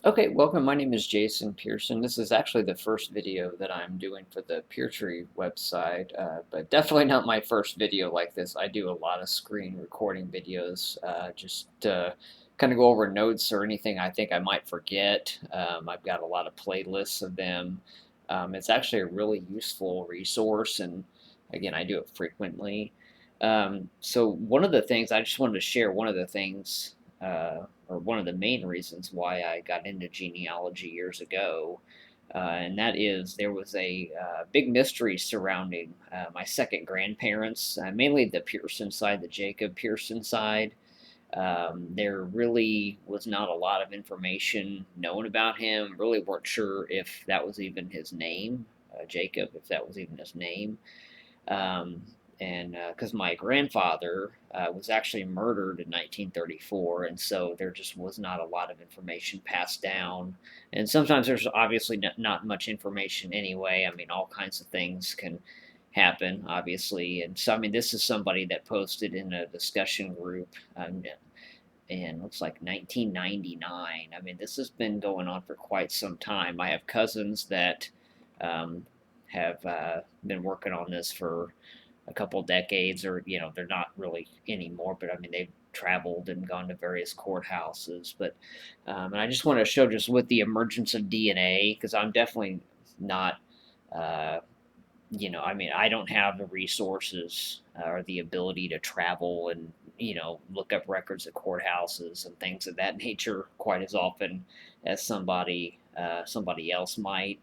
Okay, welcome. My name is Jason Pearson. This is actually the first video that I'm doing for the Peartree website, but definitely not my first video like this. I do a lot of screen recording videos just to kind of go over notes or anything I think I might forget. I've got a lot of playlists of them. It's actually a really useful resource, and again, I do it frequently. So one of the things I just wanted to share, one of the things or one of the main reasons why I got into genealogy years ago. And that is there was a big mystery surrounding my second grandparents, mainly the Pearson side, the Jacob Pearson side. There really was not a lot of information known about him. Really weren't sure if that was even his name, Jacob, if that was even his name. Um, and because my grandfather was actually murdered in 1934, and so there just was not a lot of information passed down. And sometimes there's obviously not much information anyway. I mean, all kinds of things can happen, obviously. And so, I mean, this is somebody that posted in a discussion group. In looks like 1999. I mean, this has been going on for quite some time. I have cousins that um, have been working on this for a couple decades, or they're not really anymore, but I mean they've traveled and gone to various courthouses. But and I just want to show just with the emergence of DNA, because I'm definitely not. Uh, I mean, I don't have the resources or the ability to travel and look up records at courthouses and things of that nature quite as often as somebody else might.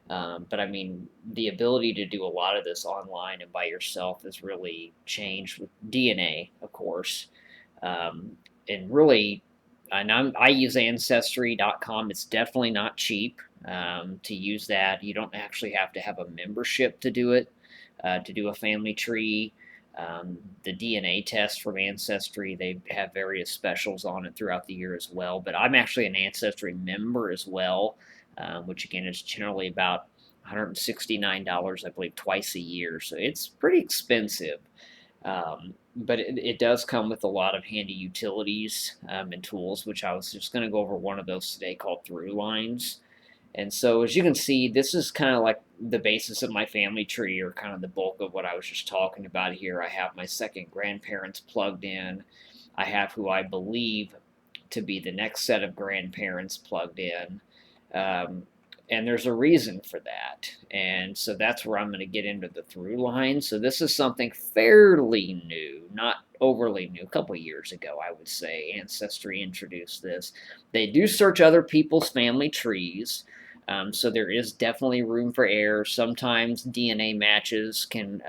But I mean, the ability to do a lot of this online and by yourself has really changed with DNA, of course. Um, and really, I use Ancestry.com. It's definitely not cheap to use that. You don't actually have to have a membership to do it, to do a family tree. The DNA test from Ancestry, they have various specials on it throughout the year as well. But I'm actually an Ancestry member as well, which again is generally about $169, I believe, twice a year. So it's pretty expensive. But it does come with a lot of handy utilities and tools, which I was just going to go over one of those today called Thrulines. And so, as you can see, this is kind of like the basis of my family tree, or kind of the bulk of what I was just talking about here. I have my second grandparents plugged in. I have who I believe to be the next set of grandparents plugged in. Um, and there's a reason for that. And so that's where I'm going to get into the through line. So this is something fairly new, not overly new. A couple of years ago, I would say, Ancestry introduced this. They do search other people's family trees. So there is definitely room for error. Sometimes DNA matches can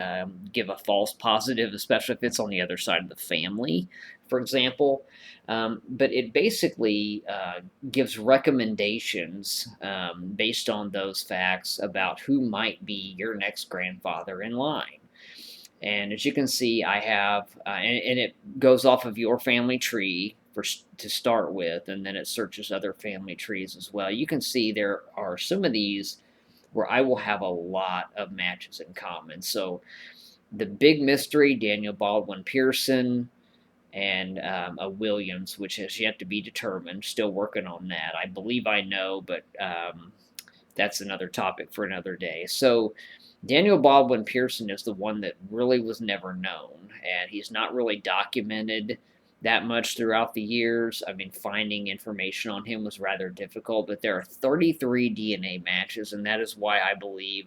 give a false positive, especially if it's on the other side of the family, for example. But it basically gives recommendations based on those facts about who might be your next grandfather in line. And as you can see, I have, and it goes off of your family tree to start with, and then it searches other family trees as well. You can see there are some of these where I will have a lot of matches in common. So the big mystery, Daniel Baldwin Pearson, and a Williams, which has yet to be determined. Still working on that. I believe I know, but that's another topic for another day. So Daniel Baldwin Pearson is the one that really was never known, and he's not really documented that much throughout the years. I mean, finding information on him was rather difficult, but there are 33 DNA matches, and that is why I believe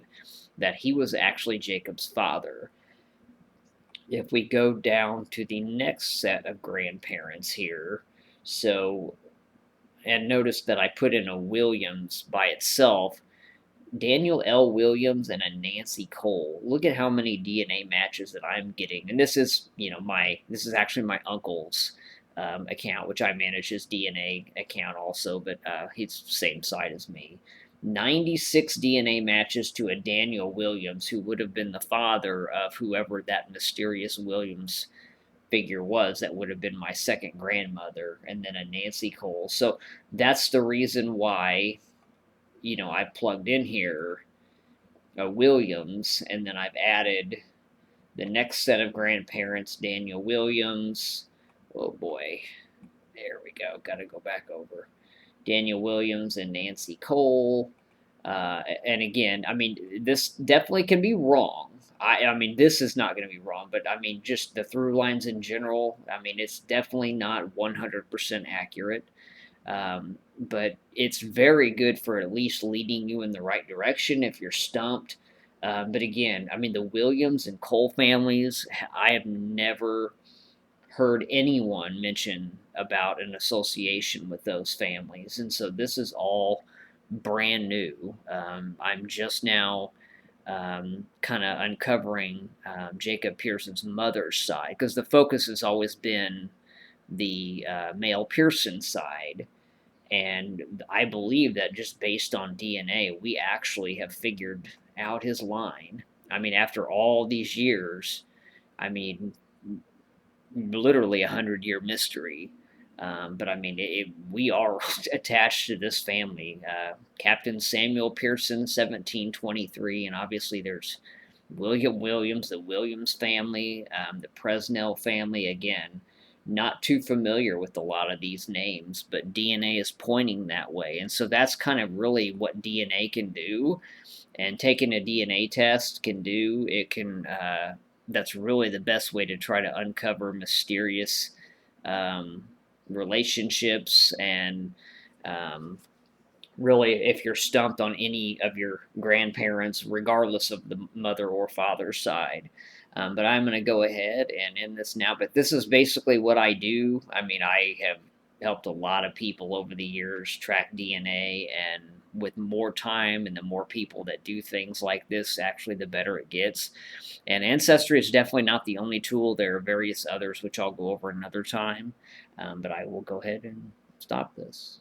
that he was actually Jacob's father. If we go down to the next set of grandparents here, so, and notice that I put in a Williams by itself, Daniel L. Williams and a Nancy Cole. Look at how many DNA matches that I'm getting. And this is, this is actually my uncle's account, which I manage his DNA account also, but he's same side as me. 96 DNA matches to a Daniel Williams, who would have been the father of whoever that mysterious Williams figure was that would have been my second grandmother, and then a Nancy Cole. So that's the reason why I plugged in here a Williams, and then I've added the next set of grandparents, Daniel Williams. Oh boy, there we go. Got to go back over. Daniel Williams and Nancy Cole. And again, I mean, this definitely can be wrong. I mean, this is not going to be wrong, but I mean, just the through lines in general. I mean, it's definitely not 100% accurate, but it's very good for at least leading you in the right direction if you're stumped. But again, I mean, the Williams and Cole families, I have never heard anyone mention about an association with those families. And so this is all brand new. I'm just now kind of uncovering Jacob Pearson's mother's side because the focus has always been the male Pearson side. And I believe that just based on DNA, we actually have figured out his line. I mean, after all these years, I mean, literally 100-year mystery. But I mean, we are attached to this family. Captain Samuel Pearson, 1723, and obviously there's William Williams, the Williams family, the Presnell family. Again, not too familiar with a lot of these names, but DNA is pointing that way. And so that's kind of really what DNA can do. And taking a DNA test can do, it can, that's really the best way to try to uncover mysterious um, relationships and um, really if you're stumped on any of your grandparents, regardless of the mother or father side. But I'm going to go ahead and end this now. But this is basically what I do. I mean, I have helped a lot of people over the years track DNA, and with more time and the more people that do things like this, actually, the better it gets. And Ancestry is definitely not the only tool. There are various others, which I'll go over another time. But I will go ahead and stop this.